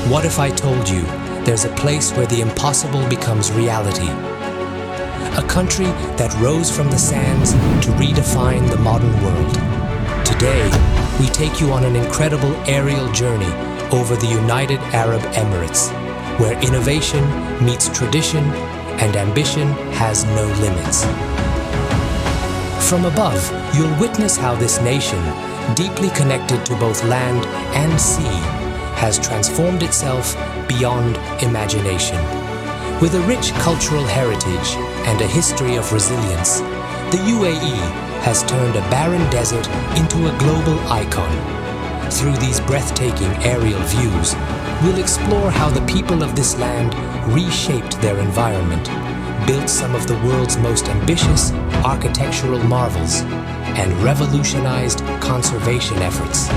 What if I told you there's a place where the impossible becomes reality? A country that rose from the sands to redefine the modern world. Today, we take you on an incredible aerial journey over the United Arab Emirates, where innovation meets tradition and ambition has no limits. From above, you'll witness how this nation, deeply connected to both land and sea, has transformed itself beyond imagination. With a rich cultural heritage and a history of resilience, the UAE has turned a barren desert into a global icon. Through these breathtaking aerial views, we'll explore how the people of this land reshaped their environment, built some of the world's most ambitious architectural marvels, and revolutionized conservation efforts.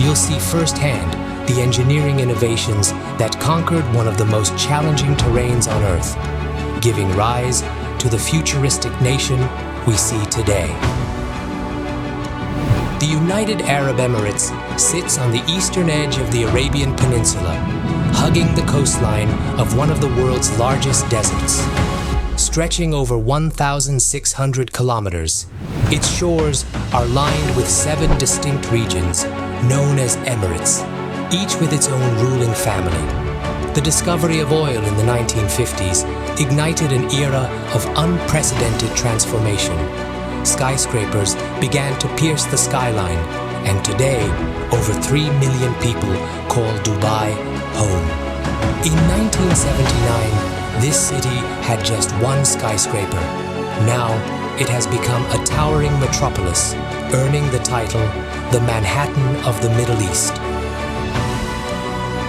You'll see firsthand the engineering innovations that conquered one of the most challenging terrains on Earth, giving rise to the futuristic nation we see today. The United Arab Emirates sits on the eastern edge of the Arabian Peninsula, hugging the coastline of one of the world's largest deserts. Stretching over 1,600 kilometers, its shores are lined with 7 distinct regions known as emirates, each with its own ruling family. The discovery of oil in the 1950s ignited an era of unprecedented transformation. Skyscrapers began to pierce the skyline, and today, over 3 million people call Dubai home. In 1979, this city had just 1 skyscraper. Now, it has become a towering metropolis, earning the title the Manhattan of the Middle East.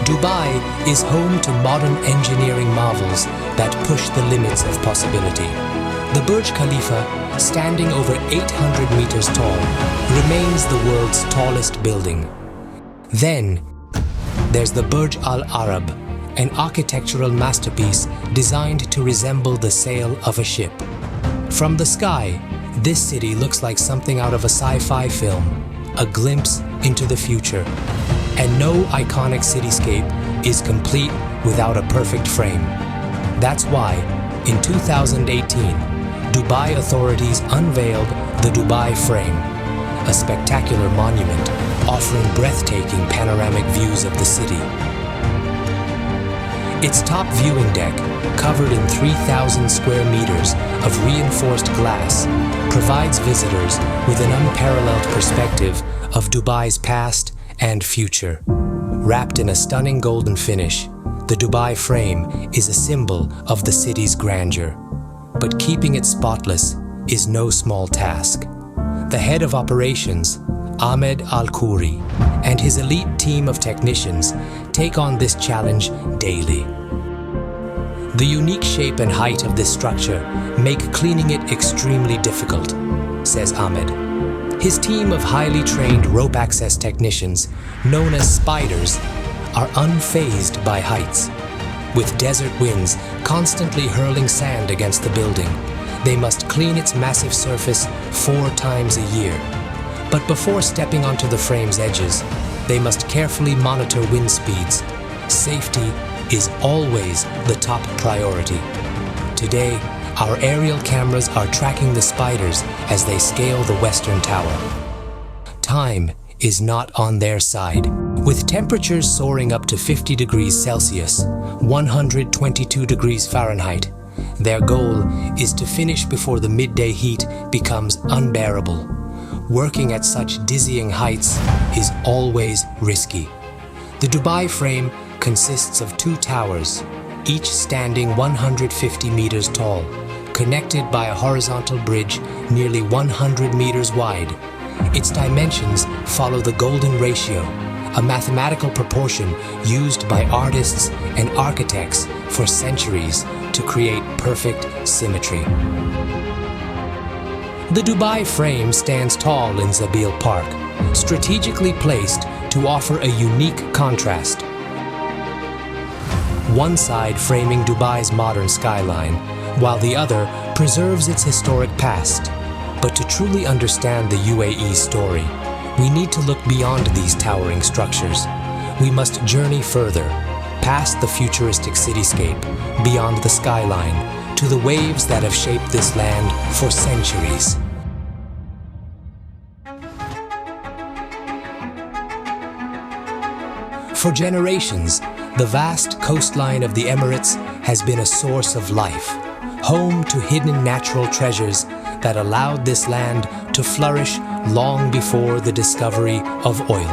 Dubai is home to modern engineering marvels that push the limits of possibility. The Burj Khalifa, standing over 800 meters tall, remains the world's tallest building. Then, there's the Burj Al Arab, an architectural masterpiece designed to resemble the sail of a ship. From the sky, this city looks like something out of a sci-fi film, a glimpse into the future. And no iconic cityscape is complete without a perfect frame. That's why, in 2018, Dubai authorities unveiled the Dubai Frame, a spectacular monument offering breathtaking panoramic views of the city. Its top viewing deck, covered in 3,000 square meters of reinforced glass, provides visitors with an unparalleled perspective of Dubai's past and future. Wrapped in a stunning golden finish, the Dubai Frame is a symbol of the city's grandeur. But keeping it spotless is no small task. The head of operations, Ahmed Al-Khouri, and his elite team of technicians take on this challenge daily. The unique shape and height of this structure make cleaning it extremely difficult, says Ahmed. His team of highly trained rope access technicians, known as spiders, are unfazed by heights. With desert winds constantly hurling sand against the building, they must clean its massive surface 4 times a year. But before stepping onto the frame's edges, they must carefully monitor wind speeds. Safety is always the top priority. Today, our aerial cameras are tracking the spiders as they scale the western tower. Time is not on their side. With temperatures soaring up to 50 degrees Celsius, 122 degrees Fahrenheit, their goal is to finish before the midday heat becomes unbearable. Working at such dizzying heights is always risky. The Dubai Frame consists of 2 towers, each standing 150 meters tall, connected by a horizontal bridge nearly 100 meters wide. Its dimensions follow the golden ratio, a mathematical proportion used by artists and architects for centuries to create perfect symmetry. The Dubai Frame stands tall in Zabil Park, strategically placed to offer a unique contrast. One side framing Dubai's modern skyline, while the other preserves its historic past. But to truly understand the UAE story, we need to look beyond these towering structures. We must journey further, past the futuristic cityscape, beyond the skyline, to the waves that have shaped this land for centuries. For generations, the vast coastline of the Emirates has been a source of life, home to hidden natural treasures that allowed this land to flourish long before the discovery of oil.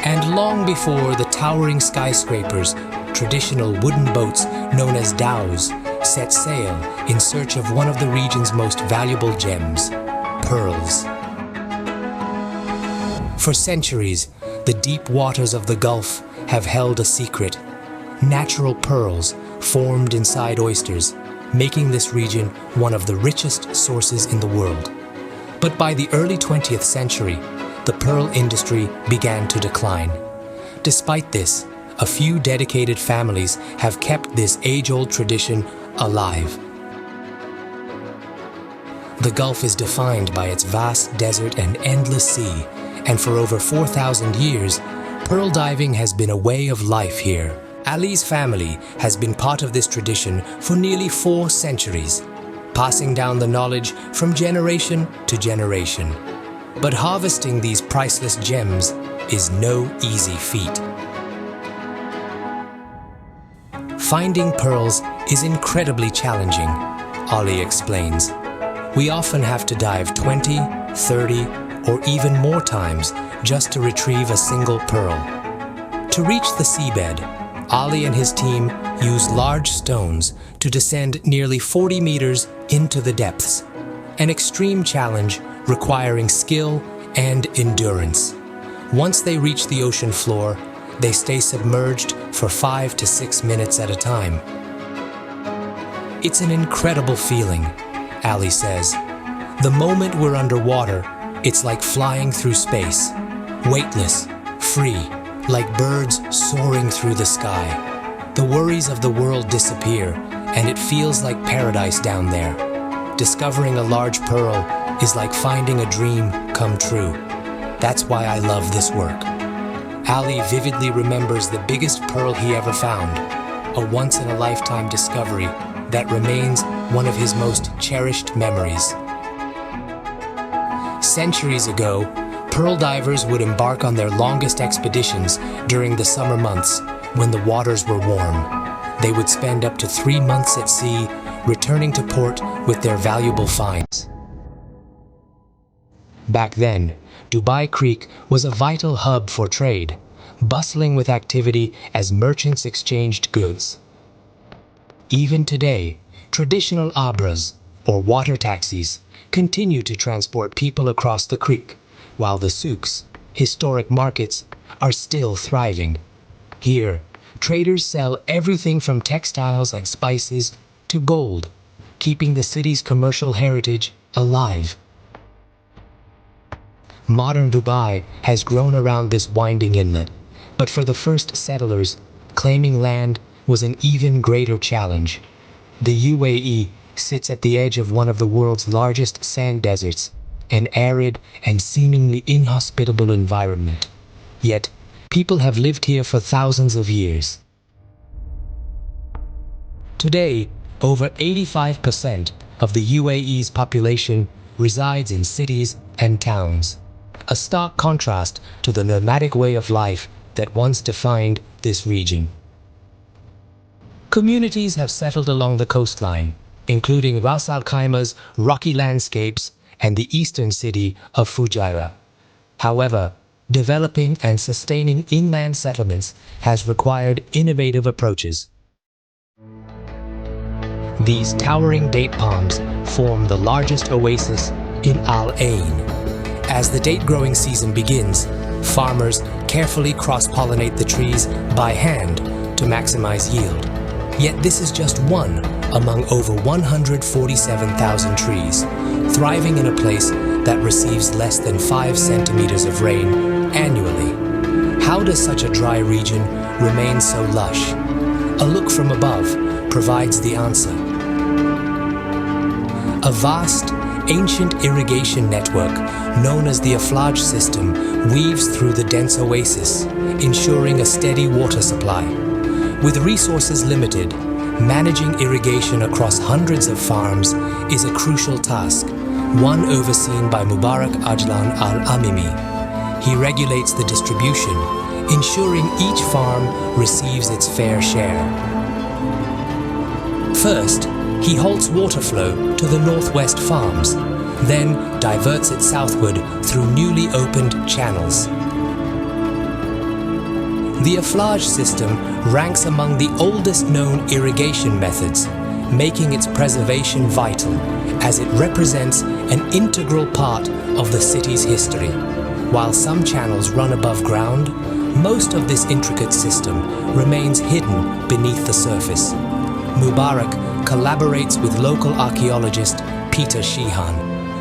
And long before the towering skyscrapers, traditional wooden boats known as dhows set sail in search of one of the region's most valuable gems, pearls. For centuries, the deep waters of the Gulf have held a secret: natural pearls formed inside oysters, making this region one of the richest sources in the world. But by the early 20th century, the pearl industry began to decline. Despite this, a few dedicated families have kept this age-old tradition alive. The Gulf is defined by its vast desert and endless sea, and for over 4,000 years, pearl diving has been a way of life here. Ali's family has been part of this tradition for nearly 4 centuries, passing down the knowledge from generation to generation. But harvesting these priceless gems is no easy feat. Finding pearls is incredibly challenging, Ali explains. We often have to dive 20, 30, or even more times just to retrieve a single pearl. To reach the seabed, Ali and his team use large stones to descend nearly 40 meters into the depths, an extreme challenge requiring skill and endurance. Once they reach the ocean floor, they stay submerged for 5 to 6 minutes at a time. It's an incredible feeling, Ali says. The moment we're underwater, it's like flying through space, weightless, free, like birds soaring through the sky. The worries of the world disappear, and it feels like paradise down there. Discovering a large pearl is like finding a dream come true. That's why I love this work. Ali vividly remembers the biggest pearl he ever found, a once-in-a-lifetime discovery that remains one of his most cherished memories. Centuries ago, pearl divers would embark on their longest expeditions during the summer months when the waters were warm. They would spend up to 3 months at sea, returning to port with their valuable finds. Back then, Dubai Creek was a vital hub for trade, bustling with activity as merchants exchanged goods. Even today, traditional abras, or water taxis, continue to transport people across the creek, while the souks, historic markets, are still thriving. Here, traders sell everything from textiles and spices to gold, keeping the city's commercial heritage alive. Modern Dubai has grown around this winding inlet, but for the first settlers, claiming land was an even greater challenge. The UAE sits at the edge of one of the world's largest sand deserts, an arid and seemingly inhospitable environment. Yet, people have lived here for thousands of years. Today, over 85% of the UAE's population resides in cities and towns, a stark contrast to the nomadic way of life that once defined this region. Communities have settled along the coastline, including Ras Al Khaimah's rocky landscapes and the eastern city of Fujairah. However, developing and sustaining inland settlements has required innovative approaches. These towering date palms form the largest oasis in Al Ain. As the date growing season begins, farmers carefully cross-pollinate the trees by hand to maximize yield. Yet this is just one among over 147,000 trees, thriving in a place that receives less than 5 centimeters of rain annually. How does such a dry region remain so lush? A look from above provides the answer. A vast, ancient irrigation network known as the Aflaj system weaves through the dense oasis, ensuring a steady water supply. With resources limited, managing irrigation across hundreds of farms is a crucial task, one overseen by Mubarak Ajlan Al-Amimi. He regulates the distribution, ensuring each farm receives its fair share. First, he halts water flow to the northwest farms, then diverts it southward through newly opened channels. The afflage system ranks among the oldest known irrigation methods, making its preservation vital as it represents an integral part of the city's history. While some channels run above ground, most of this intricate system remains hidden beneath the surface. Mubarak collaborates with local archaeologist Peter Sheehan,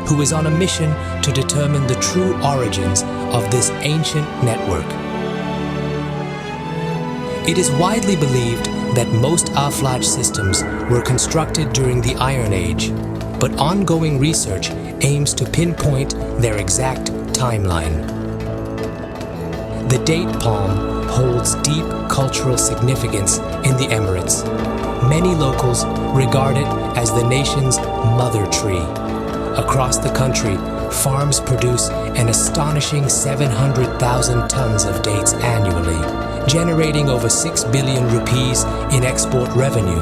who is on a mission to determine the true origins of this ancient network. It is widely believed that most afflage systems were constructed during the Iron Age, but ongoing research aims to pinpoint their exact timeline. The date palm holds deep cultural significance in the Emirates. Many locals regard it as the nation's mother tree. Across the country, farms produce an astonishing 700,000 tons of dates annually, generating over 6 billion rupees in export revenue.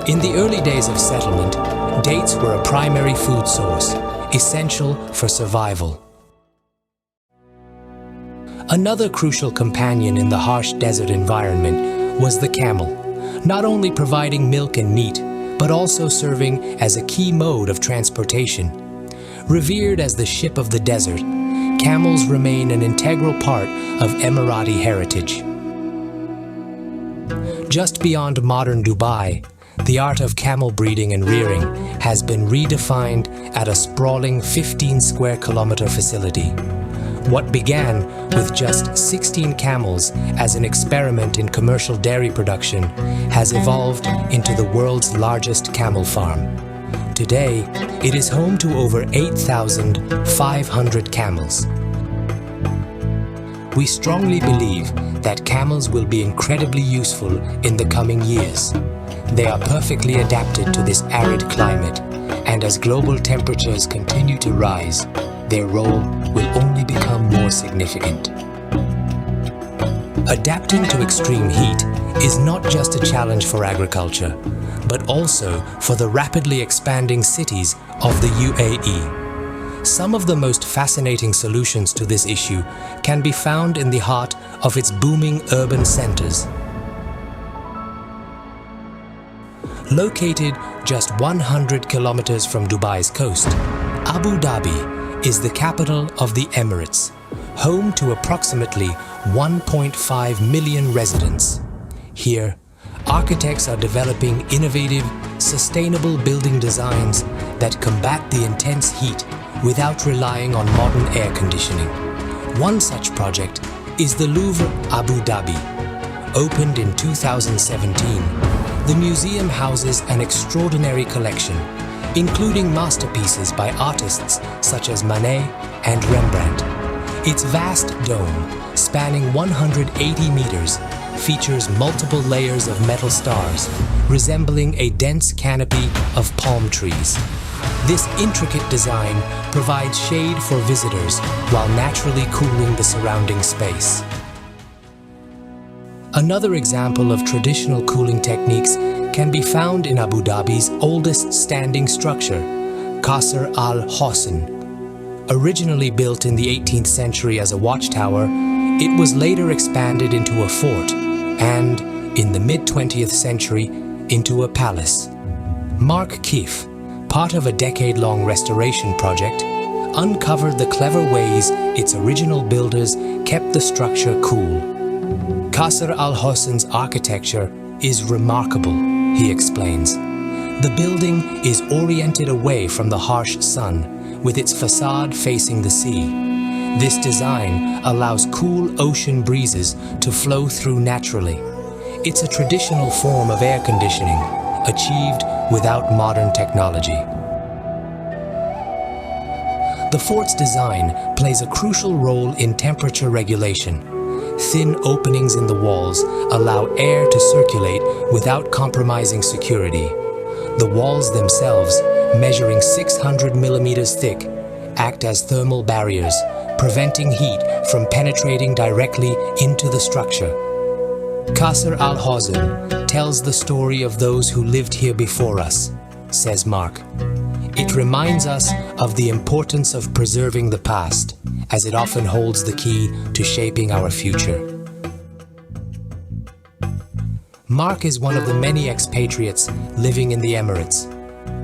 In the early days of settlement, dates were a primary food source, essential for survival. Another crucial companion in the harsh desert environment was the camel, not only providing milk and meat, but also serving as a key mode of transportation. Revered as the ship of the desert, camels remain an integral part of Emirati heritage. Just beyond modern Dubai, the art of camel breeding and rearing has been redefined at a sprawling 15 square kilometer facility. What began with just 16 camels as an experiment in commercial dairy production has evolved into the world's largest camel farm. Today, it is home to over 8,500 camels. We strongly believe that camels will be incredibly useful in the coming years. They are perfectly adapted to this arid climate, and as global temperatures continue to rise, their role will only become more significant. Adapting to extreme heat is not just a challenge for agriculture, but also for the rapidly expanding cities of the UAE. Some of the most fascinating solutions to this issue can be found in the heart of its booming urban centers. Located just 100 kilometers from Dubai's coast, Abu Dhabi is the capital of the Emirates, home to approximately 1.5 million residents. Here, architects are developing innovative, sustainable building designs that combat the intense heat without relying on modern air conditioning. One such project is the Louvre Abu Dhabi. Opened in 2017, the museum houses an extraordinary collection, including masterpieces by artists such as Manet and Rembrandt. Its vast dome, spanning 180 meters, features multiple layers of metal stars, resembling a dense canopy of palm trees. This intricate design provides shade for visitors while naturally cooling the surrounding space. Another example of traditional cooling techniques can be found in Abu Dhabi's oldest standing structure, Qasr Al Hosn. Originally built in the 18th century as a watchtower, it was later expanded into a fort and, in the mid-20th century, into a palace. Mark Keefe, part of a decade-long restoration project, uncovered the clever ways its original builders kept the structure cool. Qasr Al Hosn's architecture is remarkable, he explains. The building is oriented away from the harsh sun, with its facade facing the sea. This design allows cool ocean breezes to flow through naturally. It's a traditional form of air conditioning, achieved without modern technology. The fort's design plays a crucial role in temperature regulation. Thin openings in the walls allow air to circulate without compromising security. The walls themselves, measuring 600 millimeters thick, act as thermal barriers, preventing heat from penetrating directly into the structure. Qasr al-Hawzin tells the story of those who lived here before us, says Mark. It reminds us of the importance of preserving the past, as it often holds the key to shaping our future. Mark is one of the many expatriates living in the Emirates.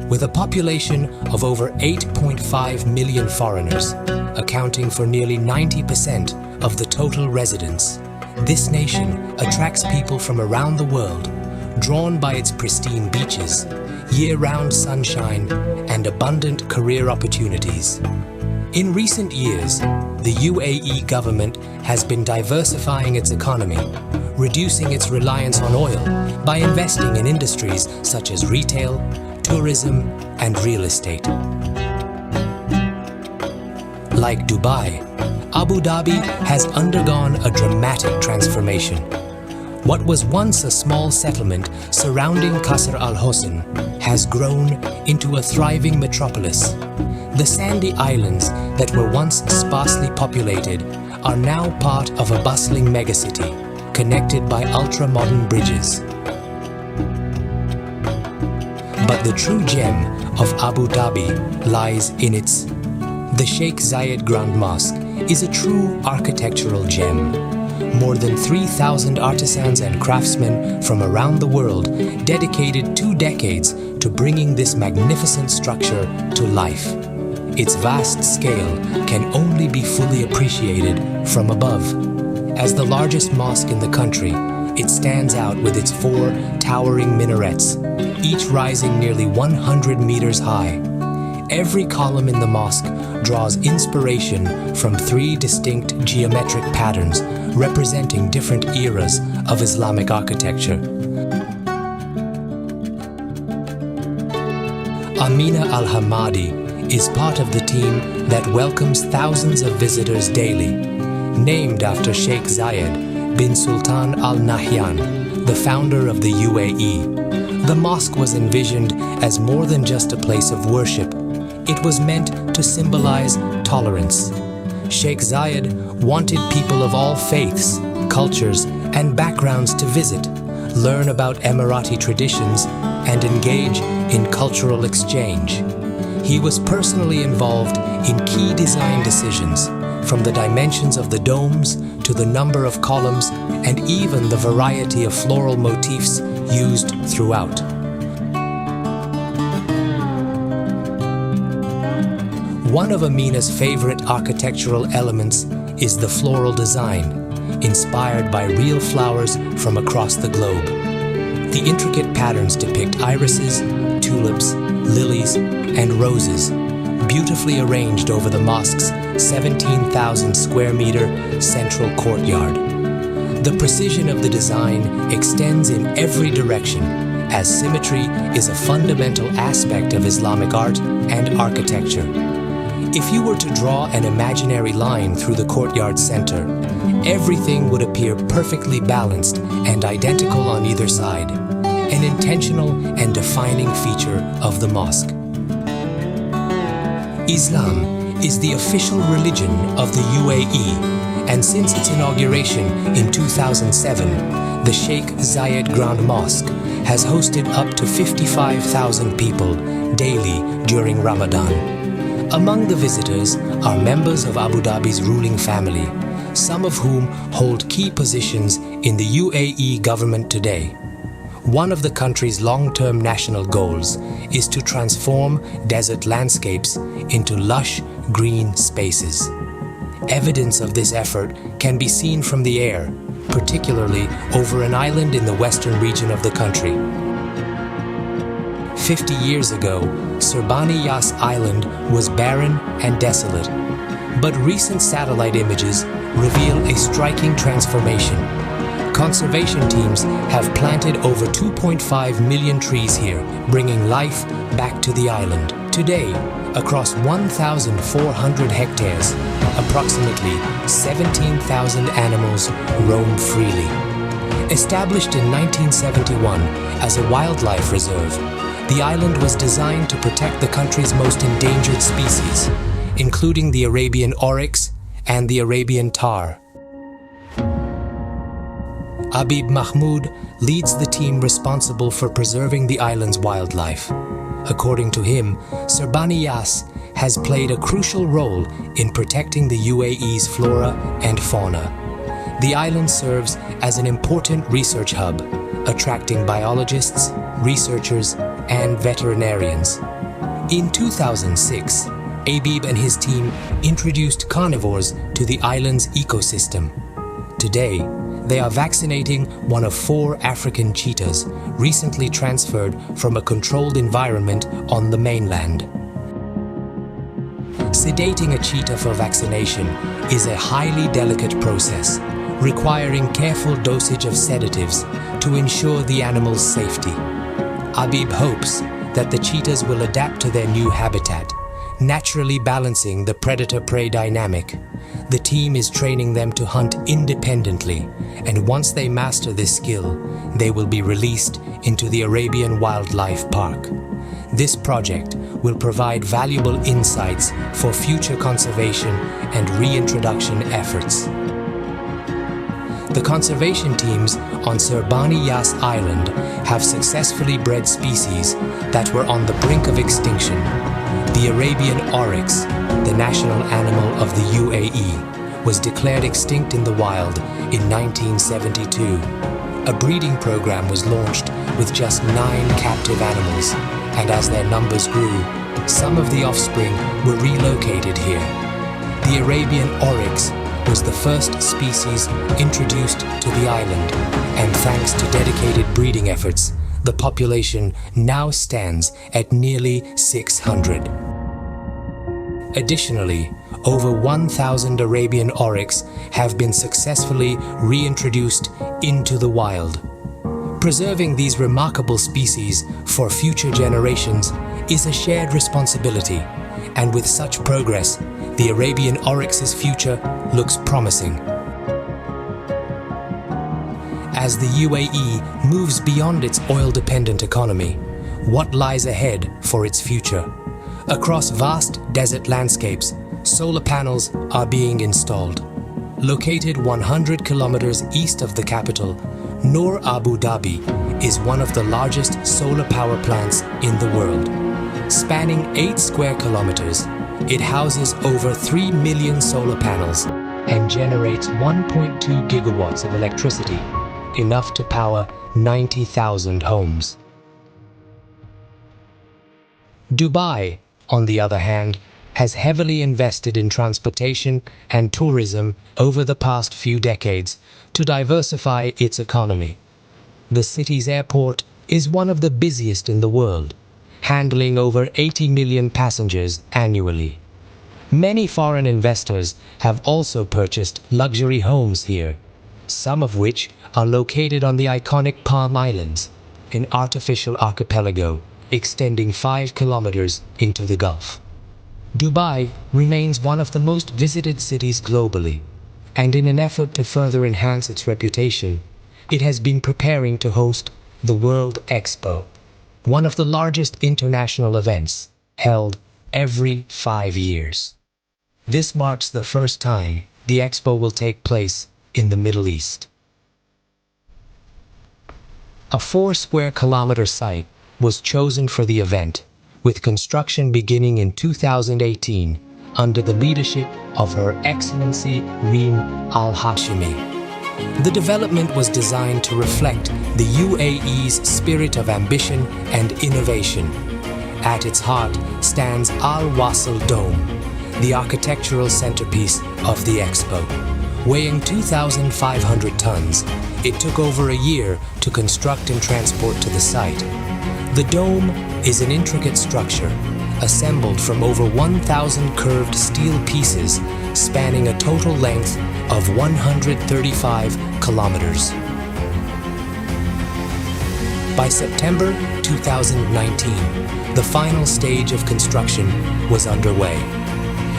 With a population of over 8.5 million foreigners, accounting for nearly 90% of the total residents, this nation attracts people from around the world, drawn by its pristine beaches, year-round sunshine, and abundant career opportunities. In recent years, the UAE government has been diversifying its economy, reducing its reliance on oil by investing in industries such as retail, tourism, and real estate. Like Dubai, Abu Dhabi has undergone a dramatic transformation. What was once a small settlement surrounding Qasr al-Hawzin has grown into a thriving metropolis. The sandy islands that were once sparsely populated are now part of a bustling megacity, connected by ultra-modern bridges. But the true gem of Abu Dhabi lies in its... The Sheikh Zayed Grand Mosque is a true architectural gem. More than 3,000 artisans and craftsmen from around the world dedicated 2 decades to bringing this magnificent structure to life. Its vast scale can only be fully appreciated from above. As the largest mosque in the country, it stands out with its 4 towering minarets, each rising nearly 100 meters high. Every column in the mosque draws inspiration from 3 distinct geometric patterns representing different eras of Islamic architecture. Amina Al-Hamadi is part of the team that welcomes thousands of visitors daily, named after Sheikh Zayed bin Sultan Al Nahyan, the founder of the UAE. The mosque was envisioned as more than just a place of worship. It was meant to symbolize tolerance. Sheikh Zayed wanted people of all faiths, cultures, and backgrounds to visit, learn about Emirati traditions, and engage in cultural exchange. He was personally involved in key design decisions, from the dimensions of the domes to the number of columns and even the variety of floral motifs used throughout. One of Amina's favorite architectural elements is the floral design, inspired by real flowers from across the globe. The intricate patterns depict irises, tulips, lilies, and roses, beautifully arranged over the mosque's 17,000 square meter central courtyard. The precision of the design extends in every direction, as symmetry is a fundamental aspect of Islamic art and architecture. If you were to draw an imaginary line through the courtyard center, everything would appear perfectly balanced and identical on either side, an intentional and defining feature of the mosque. Islam is the official religion of the UAE, and since its inauguration in 2007, the Sheikh Zayed Grand Mosque has hosted up to 55,000 people daily during Ramadan. Among the visitors are members of Abu Dhabi's ruling family, some of whom hold key positions in the UAE government today. One of the country's long-term national goals is to transform desert landscapes into lush, green spaces. Evidence of this effort can be seen from the air, particularly over an island in the western region of the country. 50 years ago, Surbani Yas Island was barren and desolate, but recent satellite images reveal a striking transformation. Conservation teams have planted over 2.5 million trees here, bringing life back to the island. Today, across 1,400 hectares, approximately 17,000 animals roam freely. Established in 1971 as a wildlife reserve, the island was designed to protect the country's most endangered species, including the Arabian Oryx and the Arabian tar. Habib Mahmoud leads the team responsible for preserving the island's wildlife. According to him, Serbani Yas has played a crucial role in protecting the UAE's flora and fauna. The island serves as an important research hub, attracting biologists, researchers, and veterinarians. In 2006, Habib and his team introduced carnivores to the island's ecosystem. Today, they are vaccinating one of 4 African cheetahs recently transferred from a controlled environment on the mainland. Sedating a cheetah for vaccination is a highly delicate process, requiring careful dosage of sedatives to ensure the animal's safety. Habib hopes that the cheetahs will adapt to their new habitat, naturally balancing the predator-prey dynamic. The team is training them to hunt independently, and once they master this skill, they will be released into the Arabian Wildlife Park. This project will provide valuable insights for future conservation and reintroduction efforts. The conservation teams on Serbani Yas Island have successfully bred species that were on the brink of extinction. The Arabian Oryx, the national animal of the UAE, was declared extinct in the wild in 1972. A breeding program was launched with just 9 captive animals, and as their numbers grew, some of the offspring were relocated here. The Arabian Oryx was the first species introduced to the island, and thanks to dedicated breeding efforts, the population now stands at nearly 600. Additionally, over 1,000 Arabian Oryx have been successfully reintroduced into the wild. Preserving these remarkable species for future generations is a shared responsibility, and with such progress, the Arabian Oryx's future looks promising. As the UAE moves beyond its oil-dependent economy, what lies ahead for its future? Across vast desert landscapes, solar panels are being installed. Located 100 kilometers east of the capital, Noor Abu Dhabi is one of the largest solar power plants in the world. Spanning 8 square kilometers, it houses over 3 million solar panels and generates 1.2 gigawatts of electricity, enough to power 90,000 homes. Dubai, on the other hand, has heavily invested in transportation and tourism over the past few decades to diversify its economy. The city's airport is one of the busiest in the world, handling over 80 million passengers annually. Many foreign investors have also purchased luxury homes here, some of which are located on the iconic Palm Islands, an artificial archipelago extending 5 kilometers into the Gulf. Dubai remains one of the most visited cities globally, and in an effort to further enhance its reputation, it has been preparing to host the World Expo, one of the largest international events held every 5 years. This marks the first time the Expo will take place in the Middle East. A 4 square kilometer site was chosen for the event, with construction beginning in 2018 under the leadership of Her Excellency Reem Al Hashimi. The development was designed to reflect the UAE's spirit of ambition and innovation. At its heart stands Al Wasl Dome, the architectural centerpiece of the Expo. Weighing 2,500 tons, it took over a year to construct and transport to the site. The dome is an intricate structure, assembled from over 1,000 curved steel pieces spanning a total length of 135 kilometers. By September 2019, the final stage of construction was underway.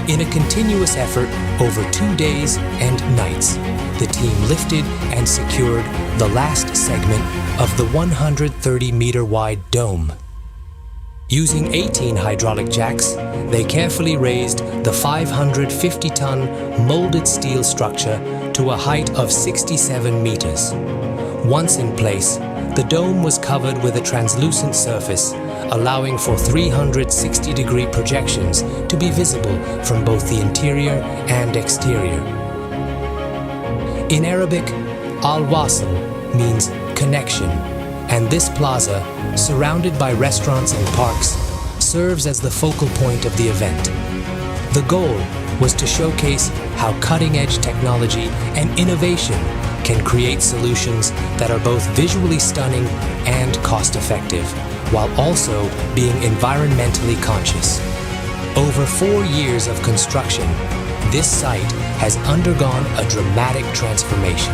In a continuous effort over 2 days and nights, the team lifted and secured the last segment of the 130-meter-wide dome. Using 18 hydraulic jacks, they carefully raised the 550-ton molded steel structure to a height of 67 meters. Once in place, the dome was covered with a translucent surface, allowing for 360-degree projections to be visible from both the interior and exterior. In Arabic, al-wasl means connection, and this plaza, surrounded by restaurants and parks, serves as the focal point of the event. The goal was to showcase how cutting-edge technology and innovation can create solutions that are both visually stunning and cost-effective, while also being environmentally conscious. Over 4 years of construction, this site has undergone a dramatic transformation.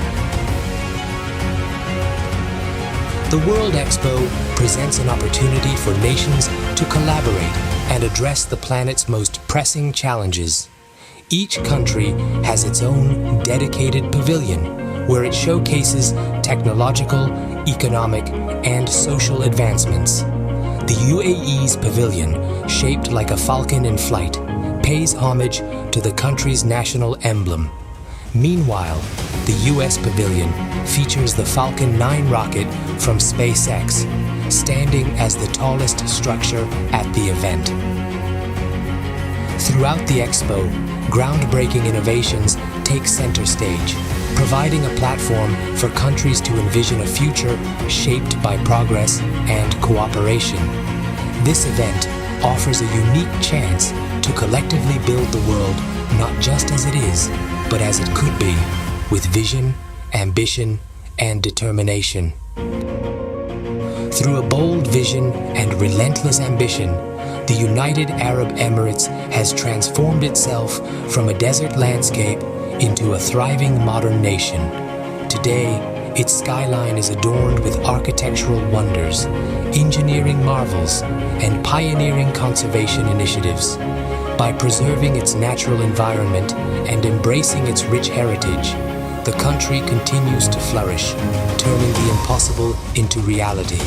The World Expo presents an opportunity for nations to collaborate and address the planet's most pressing challenges. Each country has its own dedicated pavilion where it showcases technological, economic, and social advancements. The UAE's pavilion, shaped like a falcon in flight, pays homage to the country's national emblem. Meanwhile, the US pavilion features the Falcon 9 rocket from SpaceX, standing as the tallest structure at the event. Throughout the expo, groundbreaking innovations take center stage, providing a platform for countries to envision a future shaped by progress and cooperation. This event offers a unique chance to collectively build the world not just as it is, but as it could be, with vision, ambition, and determination. Through a bold vision and relentless ambition, the United Arab Emirates has transformed itself from a desert landscape into a thriving modern nation. Today, its skyline is adorned with architectural wonders, engineering marvels, and pioneering conservation initiatives. By preserving its natural environment and embracing its rich heritage, the country continues to flourish, turning the impossible into reality.